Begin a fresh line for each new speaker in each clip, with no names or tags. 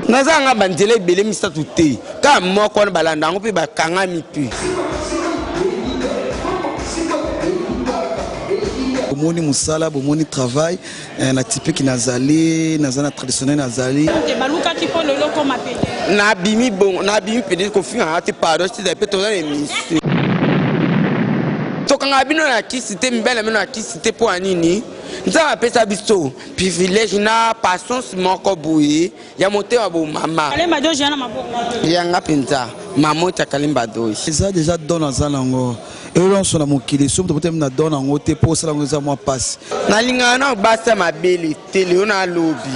Nazanga bandele belé misa touté. Ka moko na balanda ngo pe bakanga mipi.
Bomoni musala, bomoni travail, na typique nazali, nazana traditionnel nazali.
Te baluka ki po lolo ko mapete.
Na bimi bon, na bimi peut-être ko fi en te pardon, si des peut les émission. To kanga bino na kisite mbele meno na kisite po anini. Nza pesa biso privilège na patience moko boye ya monter wa bo mama.
Kalemba do jana maboko.
Ya nga penza mama ta kalemba do.
Ça déjà donne azanango. Et on son amokili so to na donne en ote po sala ngo za moi passe.
Na linga na basa mabele tele ona lobby.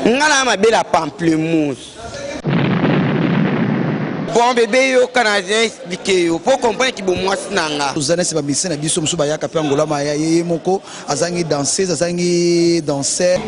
Ngana mabele a pamplemousse. Bon bébé yo canadien expliquer yo pour comprendre ki bo mwasi nanga.
Tozana se ba mission na biso musu ba yaka pe ngola ma ya ye moko azangi danseuse azangi danser.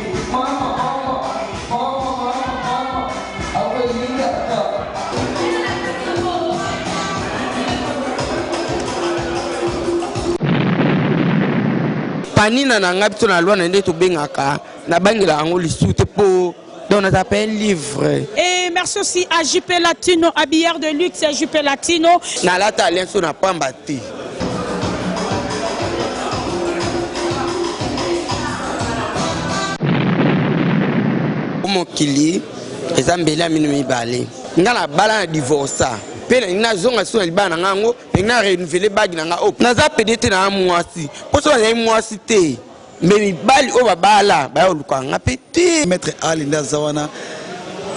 Panina nanga bito na loi na nde to bengaka na bangela ngo lisute po donc on appelle livre.
Et merci aussi à JP Latino, habilleur de luxe JP Latino.
Na la talent so na pamba te. Mokili ezambela minu mibale. Ngala bala na divorce. Pe na zonga so libana ngango, na renouveler bag na nga op. Na za pedete na mwasi. Po so na mwasi te. Mais bali o babala ba yo lukanga peti
Maître Ali Ndazawana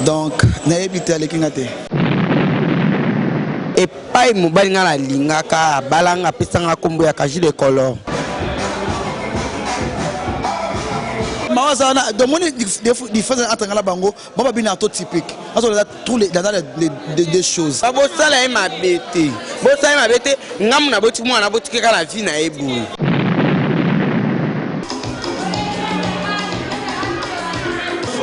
donc na ebité alekinga te
et pas mobali ngala lingaka balanga pesanga kombo ya kaji de color
Mawazana donc mon différence entre ngala bango baba bina to typique aso tous les dans les choses
ba bo sala e mabete bo sala e mabete ngamu na boti mwana boti keka la vie na ebu.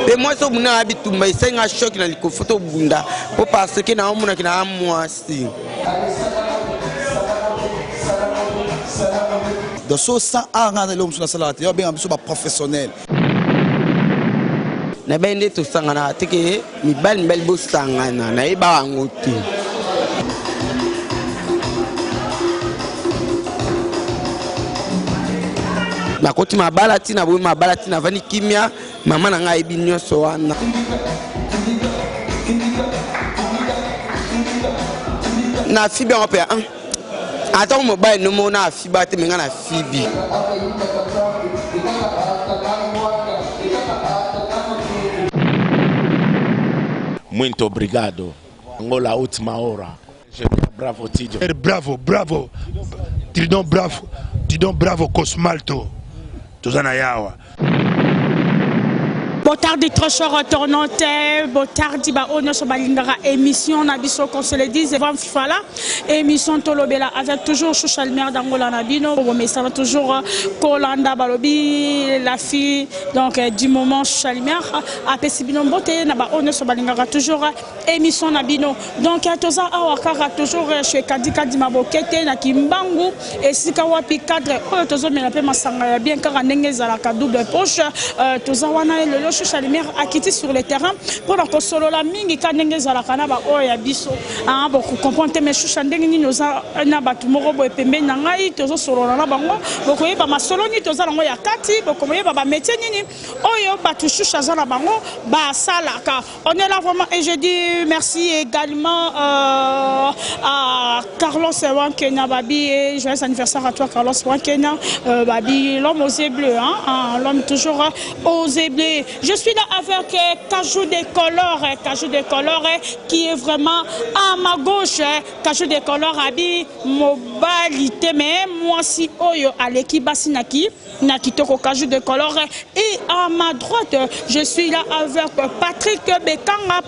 Et moi, je suis habitué à choc dans les photos bunda pour parce que na omuna kina mwasi.
Donc so sans arrangement l'homme sur la salle yo bien biso ba professionnel.
Na bende to sangana teke mi bal mbel bo sangana na iba ngoti. Na koti mabala tina bo mabala tina vani kimia mama na ngai binyo so wana na fibi on peut attends mobile no mo na fiba te menga na fibi
Muito obrigado. Angola última hora. Bravo Tidio.
Bravo, bravo. Tidon bravo Cosmalto. Tozana yawa.
Botardi Trocheur tournante, Botardi ba ono so balingara émission na biso qu'on se le dise avant fala émission tolobela avec toujours social mer d'Angola na bino mais ça va toujours Kolanda balobi la fille donc du moment social mer a pesibino boté na ba ono so balingara toujours émission na bino donc toza awakara toujours chez Kadika di mabokete na Kimbangu et sika wapi cadre oyo tozo mena pe masanga bien kara ndenge za la double poche toza wana le Chalimère a quitté sur le terrain pour la console la mingi kanenge za la kanaba oya biso ah beaucoup comprendre mais choucha ndenge ni noza na batu moko bo pembe na ngai tozo solo na bango boko yeba masolo ni toza nango ya kati boko yeba ba métier nini oyo batu choucha za na bango ba salaka on est là vraiment et je dis merci également à Carlos Wankena babi et joyeux anniversaire à toi Carlos Wankena babi l'homme aux yeux bleus hein l'homme toujours aux yeux bleus. Je suis là avec Cajou des Colores qui est vraiment à ma gauche. Cajou des Colores abi mobilité mais moi si oyo à l'équipe Basinaki Nakitoko Cajou des Colores et à ma droite je suis là avec Patrick Bekanga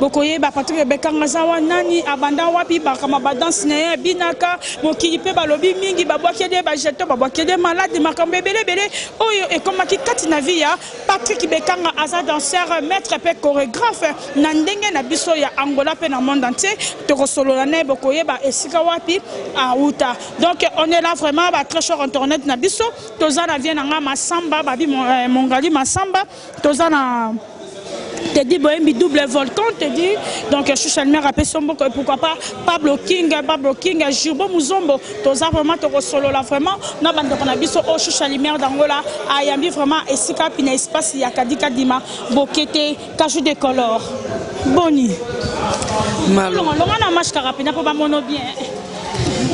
Bokoye Patrick Bekanga zawa nani abanda wapi bakama badanse ne binaka mokilipe balobi mingi babwakede bajeto babwakede malade makambe belebele oyo et comme ki katina via Patrick Bekanga aza danseur maître pe chorégraphe na ndenge na biso ya Angola pe na monde entier to solo na ne bokoye ba esika wapi a uta donc on est là vraiment ba très cher internet na biso toza na vient nga masamba babi mongali masamba toza na te dit Bohembi double volcan, te dit donc Chouchalmer rappelle son mot, pourquoi pas Pablo King, Jurbo Muzombo, Toza vraiment te solo là vraiment, non bande qu'on a vu sur Chouchalmer d'Angola, ayambi vraiment et si cap une espace il y a Kadika Dima, Bokete, Kajou de color, Boni. Malonga na match carapena pour pas mono bien.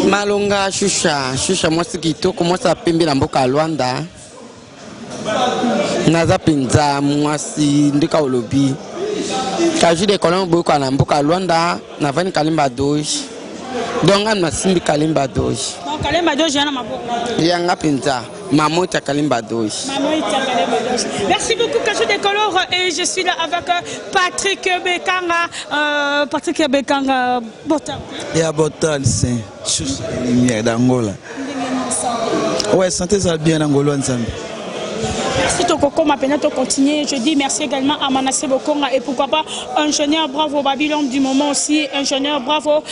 Malonga Choucha moi ce qui to commence à pember la mboka Luanda. Naza pinza mwasi ndika olobi Kajou de color boy kwa na mboka Luanda na vani kalimba doji. Donc on a simbi kalimba doji.
Donc kalimba doji yana maboko.
Yanga pinza. Maman Kalimba doji.
Merci beaucoup Kajou de color et je suis là avec Patrick Bekanga. Patrick Bekanga Botan.
Et à Botan c'est juste lumière d'Angola. Ouais, santé ça bien Angola ensemble.
Merci Tokoko, ma peine de continuer. Je dis merci également à Manassé Bokonga et pourquoi pas ingénieur bravo Babylone du moment aussi, ingénieur bravo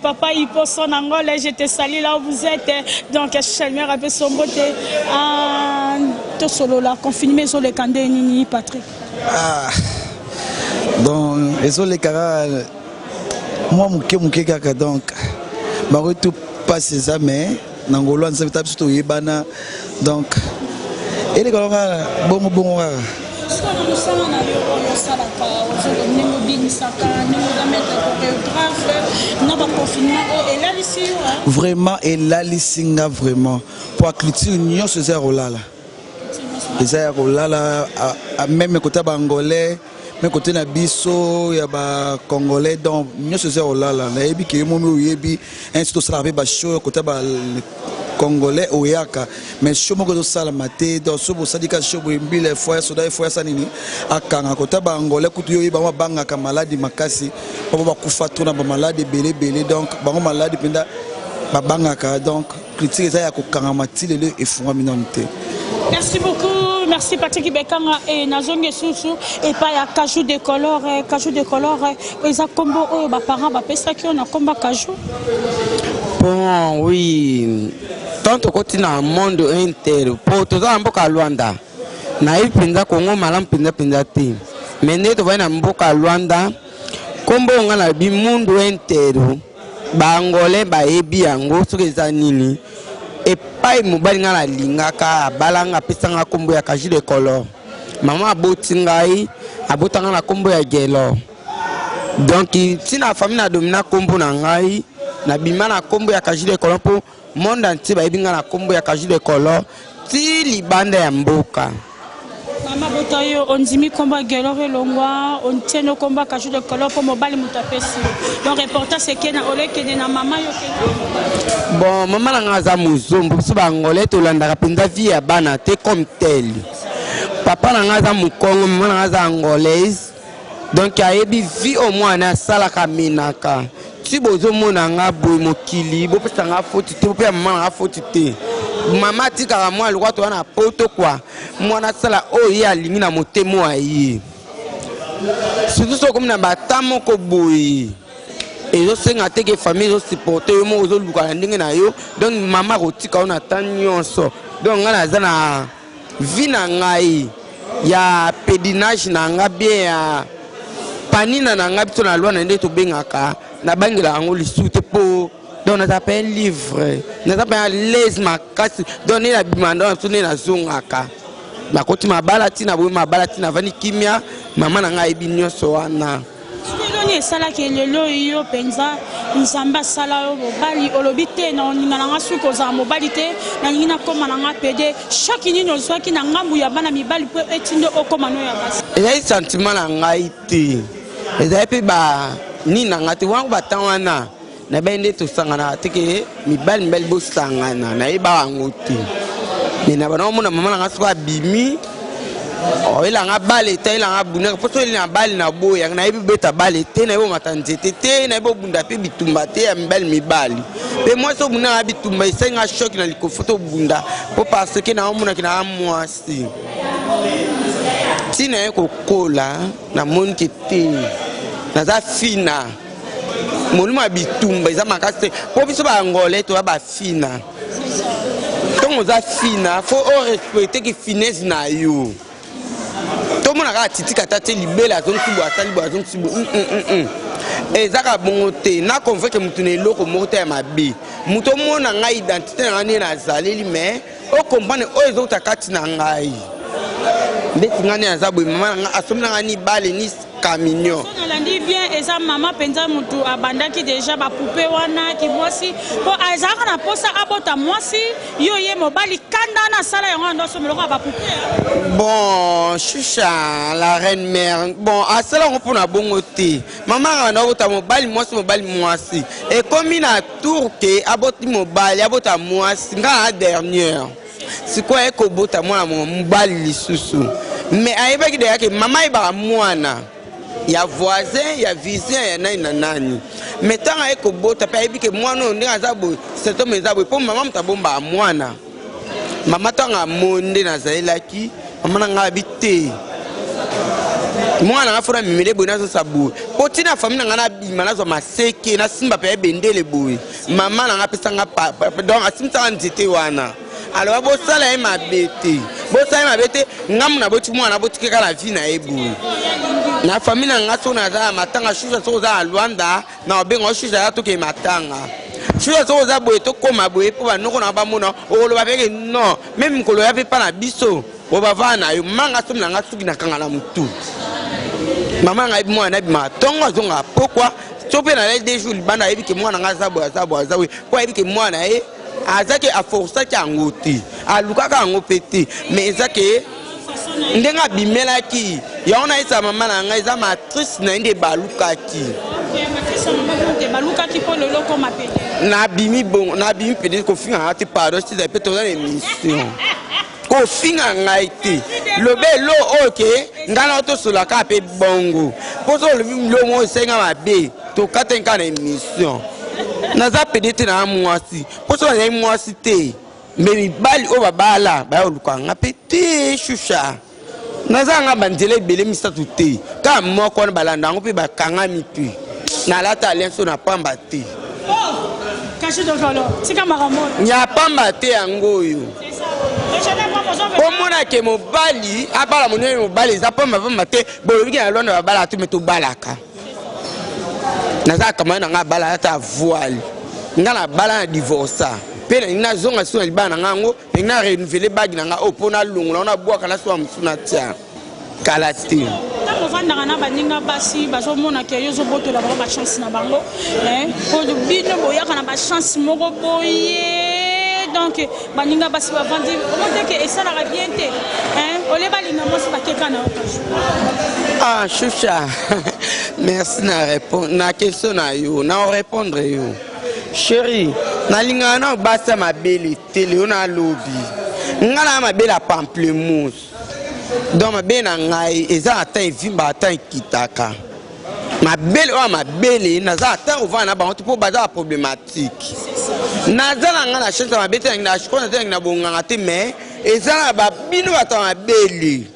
papa Hippo son Angola, je te salue là où vous êtes. Donc Chalmer a fait son beauté en solo là, confirmé sur les candés Nini Patrick.
Ah donc les autres les caras moi mouké kaka donc ma tout passe ça mais Angola ça veut surtout yebana donc et les gars, bon. Vraiment, et là, les vraiment. Pour la culture, nous sommes là. Les là, même côté angolais, même côté nabiso, il y a congolais, donc nous sommes là. Et puis, il y a un site côté congolais oyaka mais chomo ko sala maté donc sobo sadika chobo mbile foya soda foya sanini akanga kota ba angolais kutu yo ba banga ka maladie makasi ba kufa tuna ba maladie belé donc ba maladie penda ba banga ka donc critique ça ya ko kanga matile le efunga minonté.
Merci beaucoup, merci Patrick Bekanga et Nazonge Soussou et pas ya Kajou de color et ça combo oh ba parents ba pesa ki on a combat Kajou.
Bon oui. Tant que continue dans le monde entier, pour tout ça, on Luanda. Naïf pinza Congo malam pinza ti. Mais nous devons na mboka Luanda. Comme on a la bi monde entier, ba angolais ba ebi ango sur les anini. Et pas mobile ngala lingaka balanga pisanga kombo ya Kajou de color. Maman abotingai abotanga na kombo ya gelo. Donc si na famille na domina kombo na ngai na bima na kombo ya Kajou de color pour monde entier ba ibinga na kombo ya Kajou de color ti libanda ya mboka.
Mama botayo ondimi komba gelo relongwa on tieno komba Kajou de color pour mobile mutapesi. Donc reportage c'est que na ole que na mama yo que.
Bon mama na ngaza muzombo so ba ngolé to landa pinda vie ya bana te comme tel. Papa na ngaza mukongo mama na ngaza angolaise. Donc a yebi vie au moins na sala kaminaka. Si bozo mona nga boy mokili bo pesa nga foti te bo pe mama nga foti te mama tika mwa lokwa to na poto kwa mwana sala oyi alingi na motemo ayi surtout so comme na batamo ko boy ezo senga te ke famille zo supporter yo mo zo luka na ndenge na yo donc mama ko tika ona tanyonso donc nga na zana vie na ngai ya pédinage na nga bien ya panina na nga bito na lwa na nde to bengaka na bangela ango lisute po donc na tapé livre na tapé les makasi donc na bimanda na tune na zongaka ba koti mabala tina bo mabala tina vani kimia mama na ngai binyoso wana
Soni sala ke lelo yo penza nzamba sala yo bali olobite na ninga nga suko za mobilité na ngina koma na nga pede chaque nino zwaki na ngambu ya bana mibali po etindo okoma no ya basi
et sentiment na ngai te et puis ba ni na ngati wangu batangana na bende to sangana teke mibali bo sangana na iba ngoti ni na bana mo na mama nga so abimi o ila nga bale te ila nga buna po so ila bale na boya na ibi beta bale te na ibo matanzete te na ibo bunda pe bitumba te ya mibali pe moi so buna bitumba isenga shock na likofoto bunda po parce que na mo na kina mwasi tina ko kola na monki te na za fina monuma bitumba iza makase po biso ba ngolé to ba fina donc za fina faut respecter que finesse na yo to tout le monde a titi katati libela zone subu atali zone subu ezaka bongote na convaincre que mutune loko moto ya mabe muto mona nga identité na ngani na zaleli mais o comprendre o ezota kati na ngai mbeti ngani azabwe mama nga asomna ngani bale ni camion
on dit bien eza mama penza mutu abandaki déjà ba poupée wana ki mwasi po azaka na posa abota mwasi yo ye mobali kanda na sala yango ndo someloko ba poupée.
Bon chucha la reine mère bon asala ngo pona bongote mama na abota mobali mwasi et comme na tour ke aboti mobali abota mwasi nga dernière c'est quoi eko bota mwana mobali lisusu mais ayebaki de yake mama iba mwana ya voisin ya visin ya nani na nani metanga eko bota pa ebike mwana ndinga zabo seto mezabo po mama mtabomba mwana mama tanga monde na zaelaki mama nga habité mwana ngafura mimele boy nazo sabu poti na famille nga na bima nazo maseke na simba pa ebendele boy mama nga pesa nga donc asimta nzete wana alors bo sala e mabete ngamu na boti mwana boti kaka la vie na ebu na famille nga so na za matanga shuza so za Luanda na obengo shuza ya to ke matanga shuza so za boye to koma boye po banoko na ba mona o lo ba peke non même kolo ya pe pa na biso o ba vana yo manga so na nga suki na kanga na mutu mama nga ibi mwana ibi matongo zonga pourquoi tope na les 2 jours libanda ibi ke mwana nga zawe kwa ibi ke mwana azaki a força ki angoti alukaka ango pete mais ezake ndenga bimelaki yaona isa mama na nga eza matrice na inde balukaki na bimi bon na bimi pede ko finga ati pardon si za peto na émission ko finga ngaiti lobe lo okay ngana to sula ka pe bongo poso lo mo senga mabe to katenka na émission naza pedete na mwasi poso na mwasi te mais bali o babala ba oluka nga pete shusha naza nga bandele bele misatu te ka moko na balanda ngo pe bakanga mipi na lata alenso na pamba te
kashi dokolo tika makambo
nya pamba te yango yo omona ke mobali abala monene mobali za pamba te bolobi na londa babala tu meto balaka naza kama nga bala ta voile nga na bala na divorce pe na zonga sona libana ngango na renouveler bag na nga opona lungu na boaka na so msuna tia kalati
ta vanda na baninga basi bazomona ke yozo botola ba chance na bango ko du bino boyaka na ba chance moko boye donc baninga basi ba vandi comment dire que ça la bien te ole balinga mo se bakeka na
ah chucha merci na répondre na question na yo na répondre yo chérie na linga na basa mabele tele ona lobby ngala mabele pamplemousse donc mabele na ngai eza ata vimba ata kitaka mabele o mabele na za ata ovana ba to po baza problématique na za na ngala chance mabete na shikona te na bonganga te mais eza ba bino ata mabele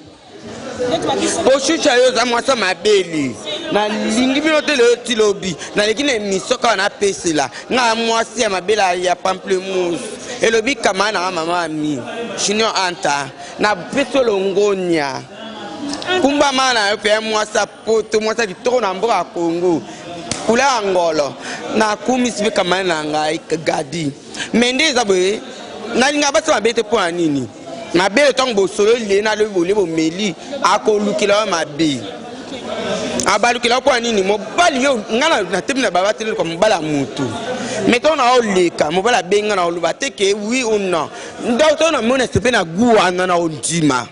o chucha yo za mwasa mabele na lingi bino te le tilobi na lekine misoka na pesela nga mwasi ya mabela ya pamplemousse elobi kama na mama mi chino anta na pesolo ngonya kumba mana yo pe mwasa poto mwasa kitoko na mboka Kongo kula ngolo na kumisi kama na ngai gadi mende zabwe na linga basa mabete po nini mabele tongo solo le na le bo meli akolukila mabe abalukila kwa nini mobali yo ngana na temna baba tele kwa mobala mutu meto na oleka mobala benga na oluba teke oui ou non ndauto na mona sepe na guwa na ondima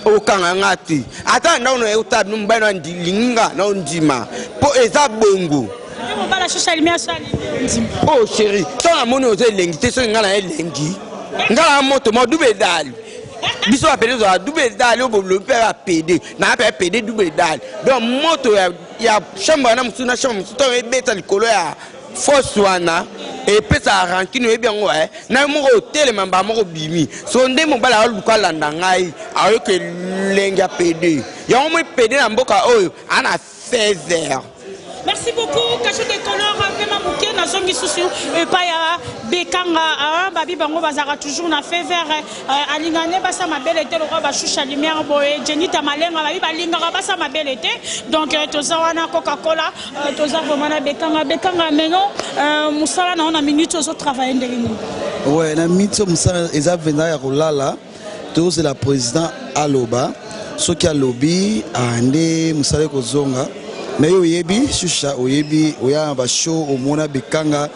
okanga ngati ata ndao no euta mbano ndilinga na ondima po eza bongo
mobala social media sali ondima
oh chérie to na mona oze lengi te so ngana elengi ngala moto mo dube dali biso apede zo double dal obo le père PD na père PD double dal donc moto ya chambre na msuna chambre to e beta likolo ya force wana e pesa rankino e bien ouais na mo hotel mamba mo bimi so nde mo bala luka landa ngai ayoke lenga PD ya mo PD na mboka oyo ana 16 heures.
Merci beaucoup Kacho de Color vraiment bouquet na tozongi susu epai ya Bekanga babi bango bazaka toujours na fait vert alingane basa mabele te lokwa bashusha lumière boye Jenita Malenga babi balingaka basa mabele te donc toza wana Coca-Cola toza vraiment na Bekanga meno musala na ona minute ozo travailler ndenge nini.
Ouais, na minute musala eza venda ya kolala tous la président aloba soki alobi ande musala kozonga mais oyebi shusha oyebi oya ba show omona Bekanga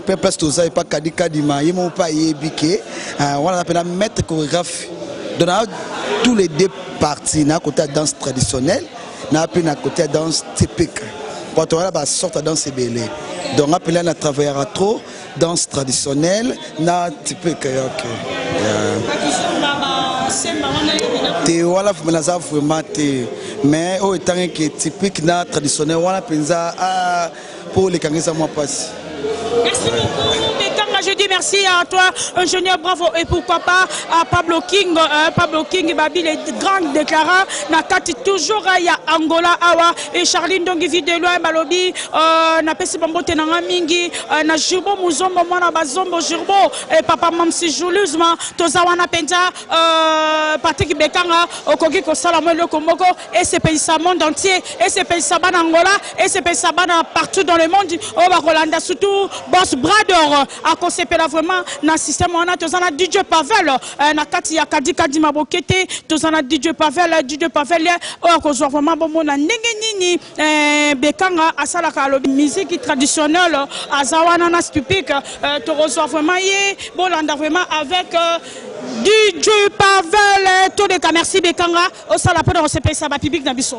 pe place toza pas kadima yemo pa yebi ke wana appelle maître chorégraphe dans tous les deux parties na côté danse traditionnelle na pe na côté danse typique quand on a ba sorte danse belé donc appelé on travaillera trop danse traditionnelle na typique OK te wala fumelaza vraiment te mais au étant que typique na traditionnel wala penza pour les kangisa moi passe.
Merci beaucoup Bekanga, je dis merci à toi ingénieur bravo et pourquoi pas à Pablo King babi les grands déclarants na kati toujours ya Angola awa et Charline donc vidéo balobi na pesi bambote na mingi na Jirbo Muzombo mwana bazombo Jirbo et papa Mamsi Julusma tozawana penza Patrick Bekanga okoki ko sala mo le komoko et c'est pays ça monde entier et c'est pays ça ban Angola et c'est pays ça ban partout dans le monde au Rolanda surtout boss Brador a concepé vraiment na système on a tozana DJ Pavel na kati ya Kadi Mabokete tozana DJ Pavel o ko zo vraiment bon na ndenge nini Bekanga asalaka lo musique traditionnelle azawana na stupide to reçoit vraiment yé bolanda vraiment avec DJ Pavel tout de cas merci Bekanga au sala pour recevoir ça ba public na biso.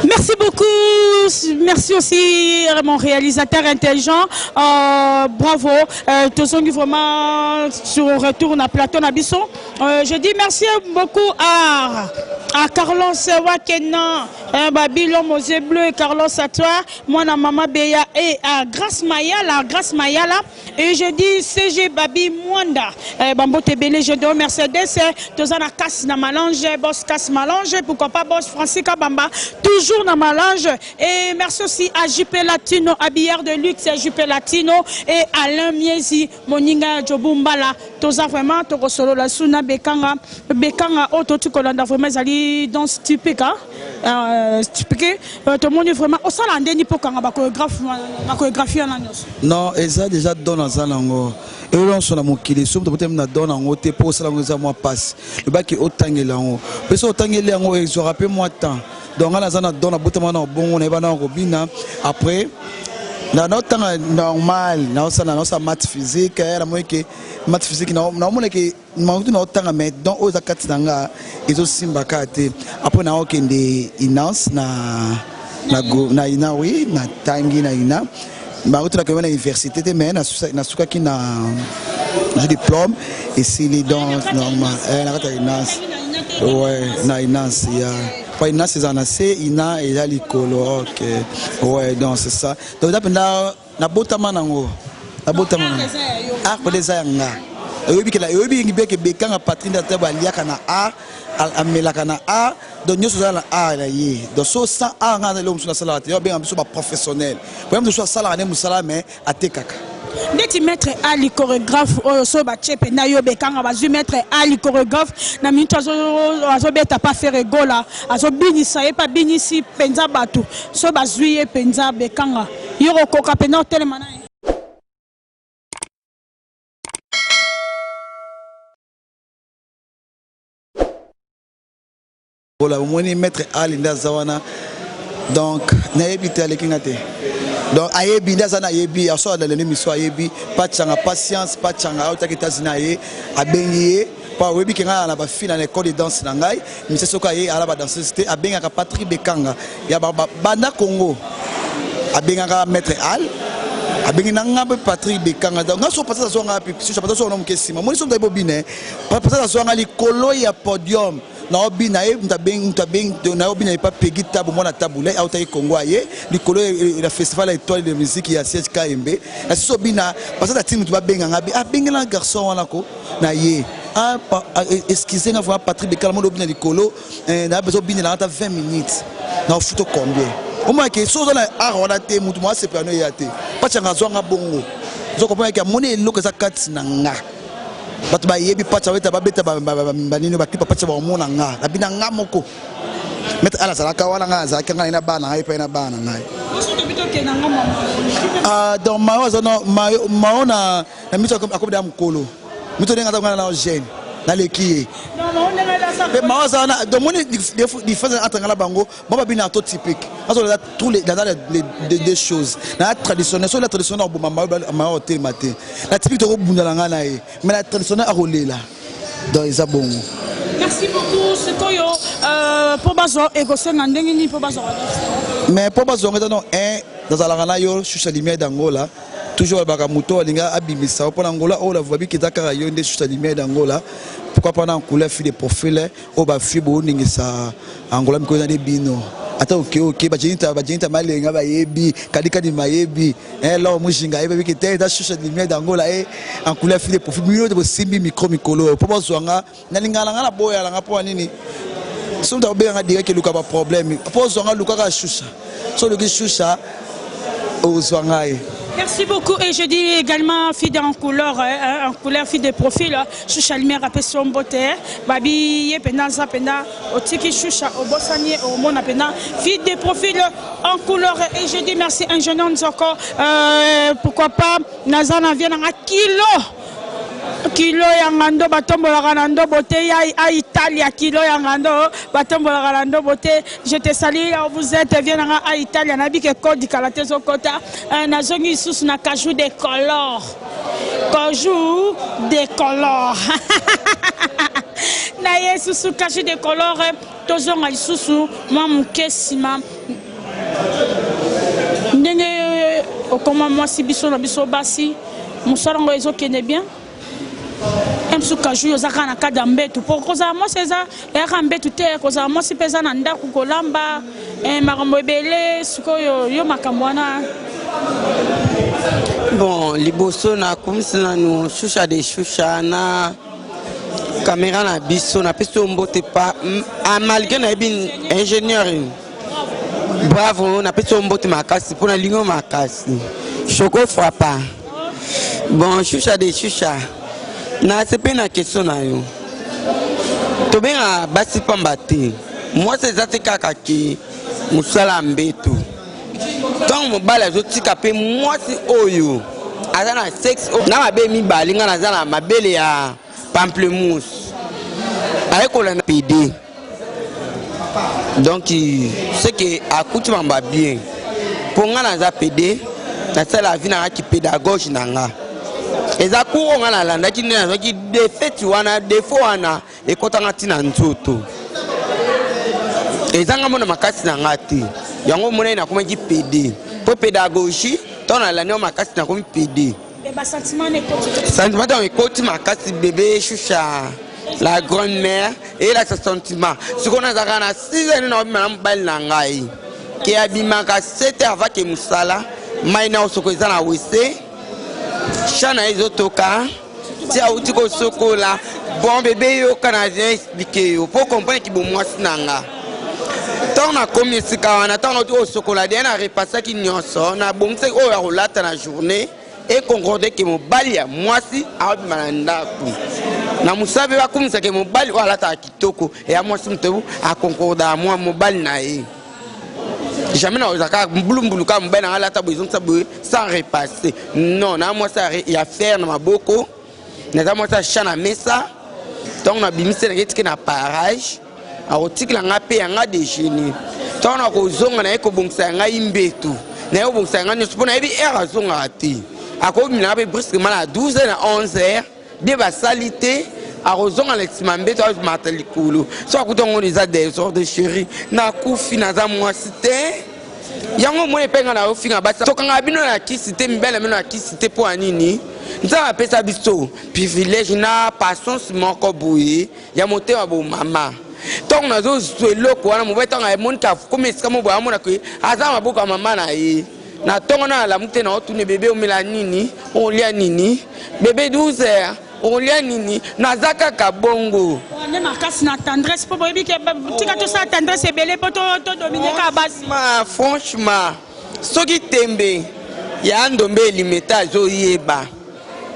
Merci beaucoup, merci aussi à mon réalisateur intelligent, bravo, tous vraiment sur retour à Plateau Nabiso. Je dis merci beaucoup à Carlos Wakena, Babylon Mosé Bleu et Carlos à toi, moi na Maman Beya et à Grâce Mayala, et je dis CG Babi Mwanda, Bambo Tebele, je dis Mercedes, Tozana Casse na Malange, Boss Casse Malange, pourquoi pas Boss Francisca Bamba, toujours na Malange, et Et merci aussi à JP Latino, habilleur de luxe, JP Latino et Alain Miezi, Moninga Jobumbala. Toza vraiment, to solo la suna bekanga auto tu kolanda vraiment zali dans typique typique tout le monde vraiment au salon ndeni pour kanga ba chorégraphie na nyos.
Non, eza déjà dans zanango. Et on s'en a mokili, somme de na donne en haute pour ça la moi passe. Le bac est otangela en haut. Parce que otangela en haut, ils aura peu moins de temps. Donc on a zana donne botama na bon on est bana robina après. Na notre temps normal, na sa maths physique, la moi que maths physique na mo que mautu na temps mais donc aux akati nanga ils ont simbakate. Après na okende inance na ina oui na tangi na ina. Maroute à l'université, mais na qui na j'ai diplôme et c'est les danses normales. Ouais, na inance ya. Pas inance c'est en assez ina et là l'écolo. OK. Ouais, donc c'est ça. Donc là na botama nango. Na botama. Ah, pour les anga. Ebi que la ebi ngibeke bekanga patrinda taba liaka na a amelaka na a donc nous sommes a la ye donc so sans a ngana le musula sala te bien ambition professionnel problème de soit sala ne musala mais atekaka
ndeti maître ali chorégraphe so ba chepe na yo bekanga bazu maître ali chorégraphe na minute azo beta pas faire gola azo binisa e pas binisi penza batu so bazu e penza bekanga yoro koka pena tellement na
voilà au moins maître ali ndazawana donc na ebité alekingate donc ayebi ndazana yebi aso dans l'émission ayebi pas changa patience pas changa autakita zinaye abengiye pa webi kinga na ba fina na école de danse na ngai monsieur soka ye ala ba danseuse te abengaka Patrick Bekanga ya banda Congo abengaka maître al abengi na ngabe Patrick Bekanga donc ngaso pasa so ngapi si je pasa so no mkesima moni so ndabo bine pasa so ngali kolo ya podium na obina e mtabeng na obina e pas pegi tabu mona tabule auta e Congo aye likolo la festival étoile de musique ya CHKMB na so bina parce que team tu ba benga ngabi abengela garçon wana ko na ye excusez na voir Patrick Bekanga mo obina likolo na bezo bina na 20 minutes na futo combien au moins que so na arona te mutu mo se plano ya te pas changa zonga bongo zo comprendre que moni loko za kati na nga batu ba yebi pacha weta ba beta ba nini ba klipa pacha ba mona nga na bina nga moko meta ala salaka wala nga za kanga ina bana ngai pa ina bana ngai donc maona na mito akoba mkolo mito denga ta na jeune na lekiye mais maona na donc moni différence entre ngala bango bon ba bina to typique parce que tous les dans les choses la traditionnelle sur la traditionnelle bon ma hôtel matin la typique to bundala nga na ye mais la traditionnelle a rolé là dans les abons.
Merci beaucoup Sekoyo pour bazo ego senga ndenge ni pour bazo
mais pour bazo ngata dans la rana yo chucha lumière d'Angola toujours baka moto linga abimisa pour Angola o la voix bi kitaka yo nde chucha lumière d'Angola pourquoi pas en couleur fi de profil o ba fi bo ningisa Angola mi ko na de bino ata ok bajinta malenga ba yebi kadika di mayebi là mujinga yebi kite da chucha lumière d'Angola en couleur fi de profil mino de simbi micro mikolo pour bazo nga na lingala nga la boya la nga po nini so nda obenga dire que luka ba problème pour zo nga luka ka chucha so le chucha o zo nga.
Merci beaucoup et je dis également fille en couleur fille de profil Choucha Lumière appelle son beauté babi yependa za penda otiki Choucha obosanie au mona penda fille de profil en couleur et je dis merci ingénieur Nzoko pourquoi pas nazana vient en kilo ya ngando batombola kanando beauté ya Italia kilo ya ngando batombola kanando beauté je te salue là où vous êtes viens à Italia na bike code di kalaté zokota na zongi sous na cajou de color na yesu cajou de color tozonga lisusu mwa mukesima ndenge okoma mwasi biso na biso basi musarango ezokende bien Msuka juyo zaka na kada mbetu pokoza mo seza ya mbetu te koza mo si peza na ndaku kolamba makambo ebele sikoyo yo makambo wana
bon liboso na komisina no Choucha de Choucha na caméra na biso na peso mbote pa malgré na bin ingénieur Bravo, on appelle ça un botte makasi pour la ligne makasi. Choco frappa. Bon, choucha de choucha. Na c'est pas une question na yo. To bien a basi pambate. Moi c'est ça kaka ki musala mbeto. Tant mo bala zo tika pe moi c'est oyo. Azana sexe na mabe mi balinga na zana mabele ya pamplemousse. Avec on a PD. Donc c'est que à coutu mamba bien. Pour nga na za PD, na c'est la vie na ki pédagogue nanga. Eza courant na landa ki na ki défaite wana défaut wana e kotanga tina nzoto. Eza nga mona makasi na ngati. Yango mona ina kuma ki PD. Pour pédagogie, ton na landa makasi na comme PD.
Et bah sentiment ne côté.
Sentiment dans côté makasi bébé choucha. La grand-mère et la sentiment. Ce qu'on a dans 6 ans na madame bal na ngai. Ki abimaka 7 heures va ke musala, maina osokoza na wese. Chana ezotoka. Tia utiko sokola. Bon bébé yo canadien expliquer yo pour comprendre ki bon mwasi nanga. Tant na komi sika wana tant na sokola de na repasser ki nyonso na bomse o ya rolata na journée et concordé que mon bali ya mwasi a mandaku. Na musabe wa kumisa ke mobali wala ta kitoko et à moi simtebu a concorda moi mobali na e. Jamais na ozaka mbulumbulu ka mbena wala ta besoin sabwe sans repasser. Non, na moi ça y a faire na maboko. Na moi ça chana mesa. Donc na bimise na ketike na parage. A otikla nga pe nga déjeuner. Donc na ko zonga na ko bongsa nga imbetu. Na yo bongsa nga nyo spona ebi era zonga ati. A ko mina be brusquement à 12h à 11h. Des basalités à raison à l'exmambé toi matalikulu soit que on les a des sortes de chéri na kufi na za moi cité yango mo epenga na ofinga basa to kanga bino na kisité mbele mino na kisité po anini nza pesa biso privilège na patience moko boye ya moté wa bo mama donc na zo zweloko wana mo betanga e monta comme est comme bo amona ko aza maboka mama na ye na tongo na la mute na otune bébé o mela nini on lia nini bébé 12 heures on lia nini nazaka kabongo
on est marqué na tendresse pour bébé que tika to sa tendresse belé pour to dominer ka basi
franchement soki tembe ya ndombe limita zo yeba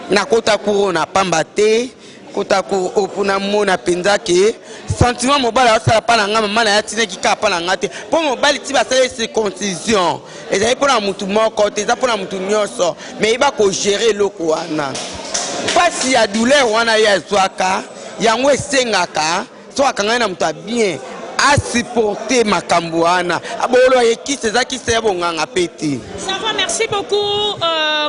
na kota kuro na pamba te kota ko opuna mona penza ke sentiment mobala osala pa na nga mama na yatina ki ka pa na nga te po mobali ti basala circoncision ezali mpona mutu moko te eza mpona mutu nyonso mais yeba ko gérer eloko wana pasi ya douleur wana ya ezwaka yango esengaka so akanga na mutu bien a supporter makambo wana abolo yekisi eza kisi ya bonganga pete.
Ça va, merci beaucoup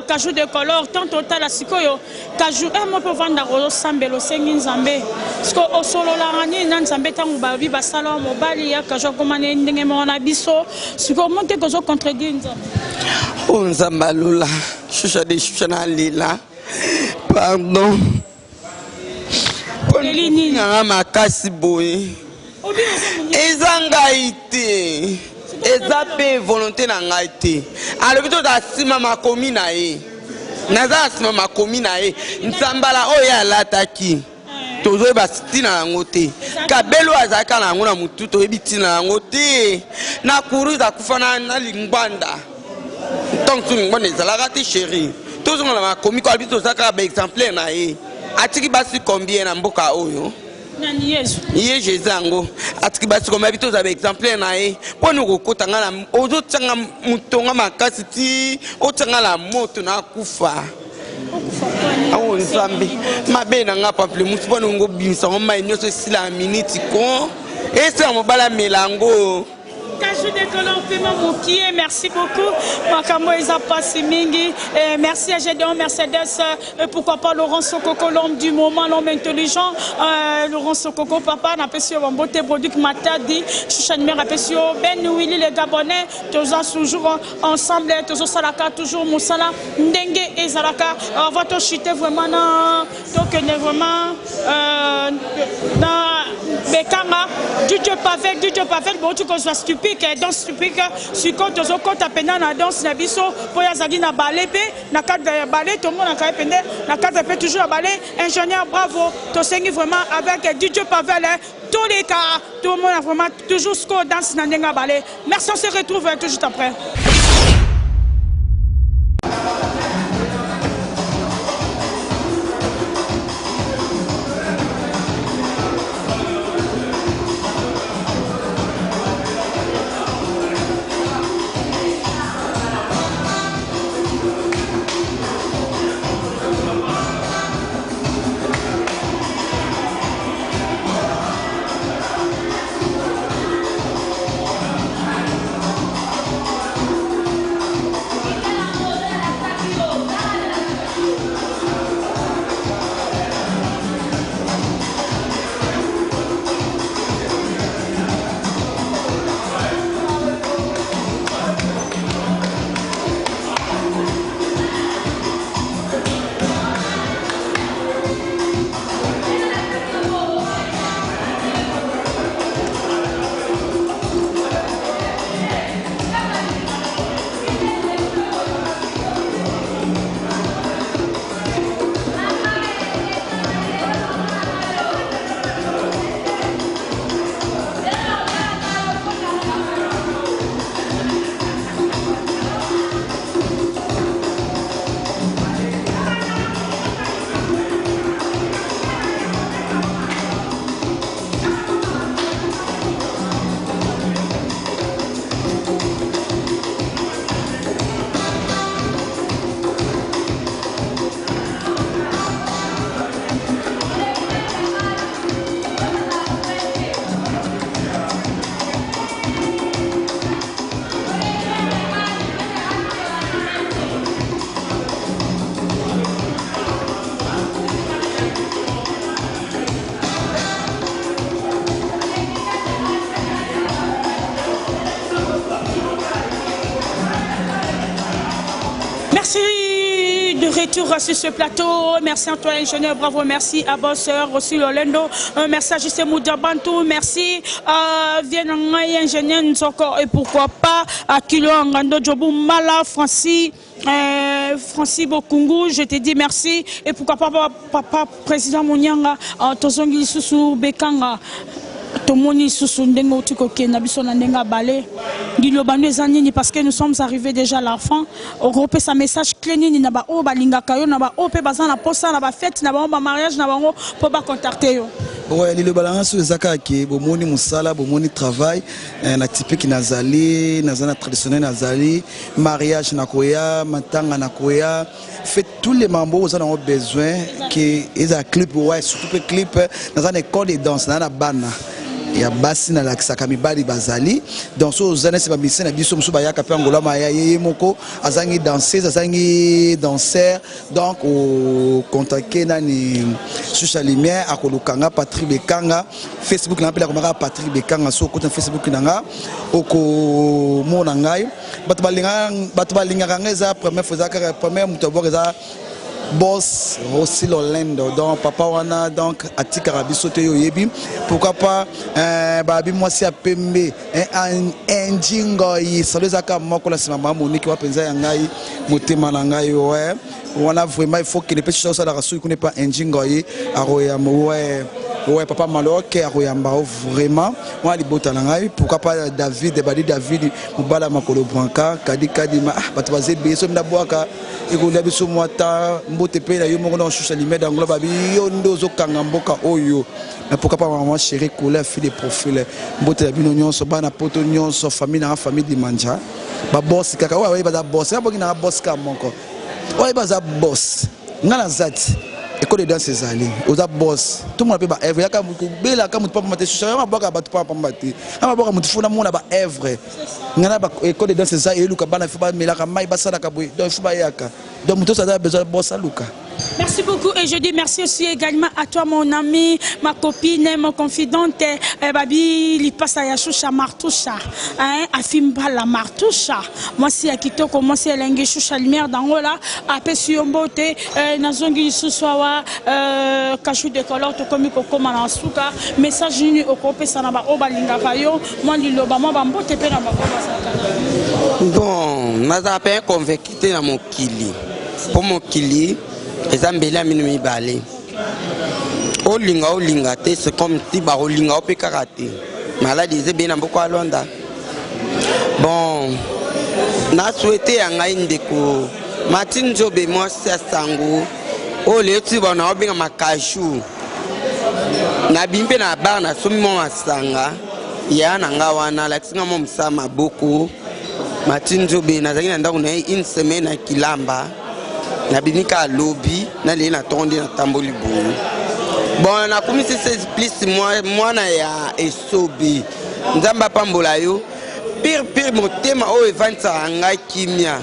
Kajou de Color tant total asikoyo Kajou mo po vanda ro sambelo sengi nzambe sko osolo la ngani na nzambe tangu babi basala mobali ya Kajou komane ndenge mo na biso siko monte ko zo contredire nzambe
o nzamba lula shusha de shusha na lila pardon
elini
na makasi boye eza ngai te eza pe volonté na ngai te alobi toza nsima makomi na ye naza nsima makomi na ye nsambala oyo alataki tozoyeba ntina yango te kabelo azalaka na yango na motu toyebi ntina yango te na kuru ezakufa na lingwanda ntongo so lingwanda ezalaka te sheri tozonga na makomi ko alobi tozalaka baexemplaire na ye atiki basi combien na mboka oyo Ye Jésus ango atiki basi comme habito za exemplaire na ye poni kokota ngana ozo tsanga mutonga makasi ti otsanga la moto na kufa awo nzambe mabe na nga pample mutu poni ngo bimisa ngoma nyoso sila minute ko ese mobala melango
Kajou de Color paiement Mokié, merci beaucoup. Makamo Eza Passimingi, merci à Gédéon Mercedes, pourquoi pas Laurent Sokoko, l'homme du moment, l'homme intelligent, Laurent Sokoko, papa, n'a pas su un beauté produit Matadi, Chouchanmer, n'a pas su Ben Willy, les Gabonais, tous toujours ensemble, tous Salaka, toujours Moussala, Ndengue et Zalaka, on va te chuter vraiment, donc vraiment, Bekanga, DJ Pavel, bon tu cause stupide, danse stupide, si quand tu as peine na danse na biso, pour yazadi na ballet, na cadre ballet, tout le monde a quand même na cadre peut toujours à ballet, ingénieur bravo, tu sais vraiment avec DJ Pavel, tous les cas, tout le monde a vraiment toujours ce qu'on danse na nenga ballet. Merci, on se retrouve tout juste après. Retour sur ce plateau, merci à toi ingénieur, bravo, merci à Bosseur, aussi Lolendo, merci à Jesse Moudabantou, merci à Vienangaï, ingénieur Nzoko, et pourquoi pas à Kilo Angando Djobou Mala, Francis Bokungu, je te dis merci, et pourquoi pas papa président Mounianga, Tozongi Susu Bekanga. Parce que nous sommes arrivés déjà à la fin. Au groupe, ça message clé ni na ba o balinga kayo na ba o pe bazana posa na ba fête na ba mariage na bango pour ba contacter yo.
Ouais, le balance sur zaka qui bomoni musala bomoni travail la typique nazali nazana traditionnel nazali mariage na koya matanga na koya fait tous les membres vous en ont besoin qui est un clip ouais surtout le clip dans une école de danse na bana ya basi na lakisaka mibali bazali donc so zana se ba mission na biso musu bayaka pe angola maya ye moko azangi danseuse azangi danseur donc au contacter nani social lumière akolukanga Patrick Bekanga Facebook na pela komaka Patrick Bekanga so côté Facebook nanga oko mona ngai batu balinga ngeza première fois zaka première mutobo za boss aussi Lolendo donc papa wana donc atika rabiso te yo yebi pourquoi pas babi moi si apembe un jingo yi salozaka moko la sima Monique wa penza ya ngai motema na ngai ouais wana vraiment il faut que les petits choses ça la rasu connaît pas un jingo yi aroya ouais papa Maloke aroyamba vraiment moi li botalangai pourquoi pas David mubala makolo branca kadi ma batu bazebe so mna boaka ikola biso mwata mbote pe na yo moko na social media ngolo babi yo ndozo kanga mboka oyo mais pourquoi pas maman chérie couleur fille de profil mbote ya bino nyonso bana poto nyonso famille na famille di manja ba boss kaka ouais ba boss ya boki na boss ka moko ouais ba za boss ngana zati école de danse ezali oza boss tout le monde peut ba œuvre yaka bela ka mutu papa mate social ma boka ba papa mate ama boka mutu funa mona ba œuvre ngana ba école de danse ezali eluka bana fiba melaka mai basala ka boy donc fiba yaka donc mutu ça a besoin boss aluka
Merci beaucoup et je dis merci aussi également à toi mon ami, ma copine, mon confidente, Babi Lipasa Yashusha Martusha, Afimba la Martusha. Moi si Akito commence à l'engue Shusha lumière d'Angola, après Suyombote, Nazongi Suswawa, Kachou de Color, Tokomi Kokoma Nasuka, message uni au Kopé Sanaba Obalinga Payo, moi Liloba, moi Bambote Penaba.
Bon, Naza pas convaincu dans mon kili. Pour mon kili, les ambelés minimi balé. Olinga c'est comme si barolinga au karaté. Maladie c'est bien beaucoup à Londres. Bon, na souhaité un indéco. Martin Jobe moi c'est sango. Oh les tu vas na obinga makashu. Na bimpe na bar na somi mo masanga. Ya na ngawana la kinga mo msama beaucoup. Martin Jobe na zaki na une semaine à Kilamba. Na binika lobby na le na tondi na tamboli bolo. Bon na komisi 16 plus moi na ya esobi. Nzamba pambola yo. Pire motema o evanta nga kimia.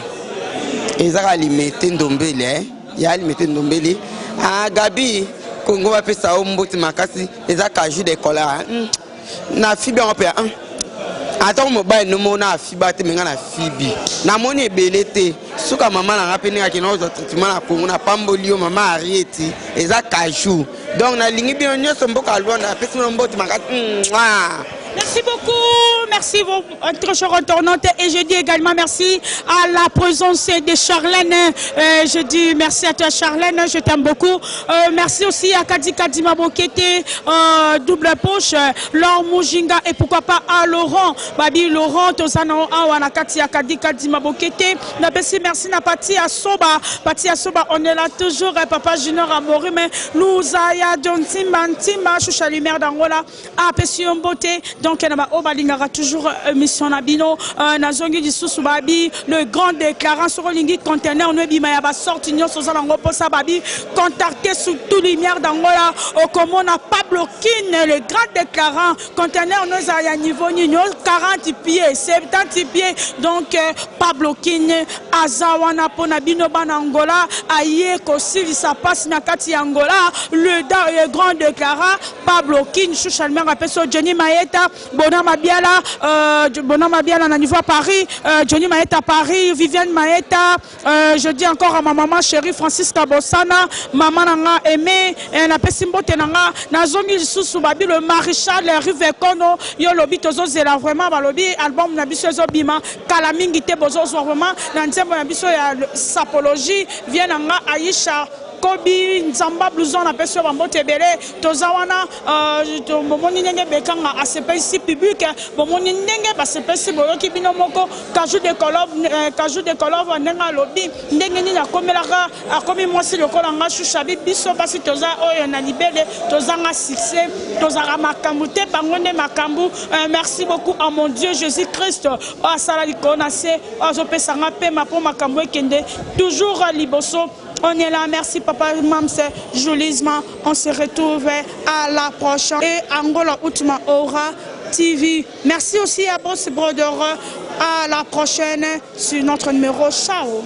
Ezaka limete ndombele ya limete ndombele. Ah Gabi Kongo va pesa o mboti makasi ezaka jus de cola. Na fibi on pe attends mobile no mona fiba te menga na fibi na moni ebelete suka mama na ngapeni ka kino zo traitement na Kongo na pambolio mama arieti eza kaju donc na lingi bien nyoso mboka Luanda pesi mboti makasi.
Merci beaucoup, merci votre chère internaute et je dis également merci à la présence de Charlène. Je dis merci à toi Charlène, je t'aime beaucoup. Merci aussi à Kadi Mabokete, double poche, Laure Mujinga et pourquoi pas à Laurent. Babi Laurent, Tozano Awana Katia Kadi Mabokete. Merci à Pati Asoba. Pati Asoba, on est là toujours, Papa Junior Amori, mais nous aya John Timba, Choucha Lumière d'Angola, à Pession Beauté. Donc, il y aura toujours mission Nabino, Nazongi di Susubabi, le grand déclarant sur Lingi conteneur, nous avons sorti Babi, contacté sous tout lumière d'Angola, au comment on n'a pas bloqué le grand déclarant, conteneur, nous avons un niveau 40 pieds, 70 pieds, donc pas bloqué, Azawana Ponabino Banangola, Aye Kosi, ça passe Nakati Angola, le grand déclarant, pas bloqué, Chouchalmer, Johnny Maeta. Bonhomme Biala na niveau à Paris, Johnny Maeta à Paris, Viviane Maeta, je dis encore à ma maman chérie Francisca Bossana, maman nanga aimé, na pesimbote nanga, na zongi susu babi le maréchal Rive Kono, yo lobi tozo zela vraiment ba lobi album na biso zo bima, kala mingi te bozo vraiment na nzembo na biso ya sapologie, vient nanga Aisha Kobi Nzamba blouson na peso bambote belé tozawana bomoni ndenge bekanga ACPC public bomoni ndenge ba CPC boyoki bino moko kaju de kolov ndenga lobi ndenge ni na komelaka akomi mwasi lokola nga shushabi biso basi toza oyo na libele tozanga succès tozara makambu te bangonde makambu. Merci beaucoup à mon Dieu Jésus Christ a sala likonase azopesa nga pe mapo makambu ekende toujours liboso. On est là, merci Papa Mamse Joulisma. On se retrouve à la prochaine. Et Angola Outma Aura TV. Merci aussi à Boss Brother. À la prochaine sur notre numéro. Ciao.